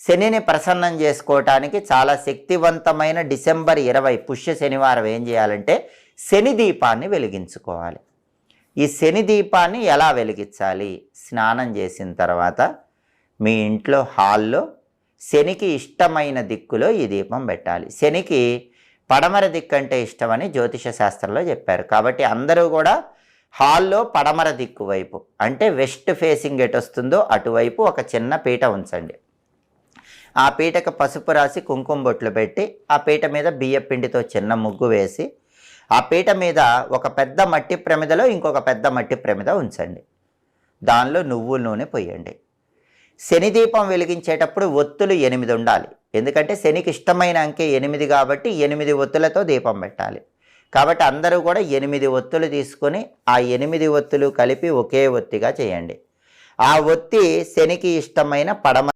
శనిని ప్రసన్నం చేసుకోవటానికి చాలా శక్తివంతమైన డిసెంబర్ 20 పుష్య శనివారం ఏం చేయాలంటే శని దీపాన్ని వెలిగించుకోవాలి. ఈ శని దీపాన్ని ఎలా వెలిగించాలి? స్నానం చేసిన తర్వాత మీ ఇంట్లో హాల్లో శనికి ఇష్టమైన దిక్కులో ఈ దీపం పెట్టాలి. శనికి పడమర దిక్కు అంటే ఇష్టమని జ్యోతిష శాస్త్రంలో చెప్పారు. కాబట్టి అందరూ కూడా హాల్లో పడమర దిక్కు వైపు అంటే వెస్ట్ ఫేసింగ్ ఎటు వస్తుందో అటువైపు ఒక చిన్న పీట ఉంచండి. ఆ పీటకు పసుపు రాసి కుంకుమ బొట్లు పెట్టి ఆ పీట మీద బియ్యం పిండితో చిన్న ముగ్గు వేసి ఆ పీట మీద ఒక పెద్ద మట్టి ప్రమిదలో ఇంకొక పెద్ద మట్టి ప్రమిద ఉంచండి. దానిలో నువ్వుల నూనె పోయండి. శని దీపం వెలిగించేటప్పుడు ఒత్తులు 8 ఉండాలి. ఎందుకంటే శనికి ఇష్టమైన అంకె 8 కాబట్టి 8 ఒత్తులతో దీపం పెట్టాలి. కాబట్టి అందరూ కూడా 8 ఒత్తులు తీసుకొని ఆ 8 ఒత్తులు కలిపి ఒకే ఒత్తిగా చేయండి. ఆ ఒత్తి శనికి ఇష్టమైన పడమ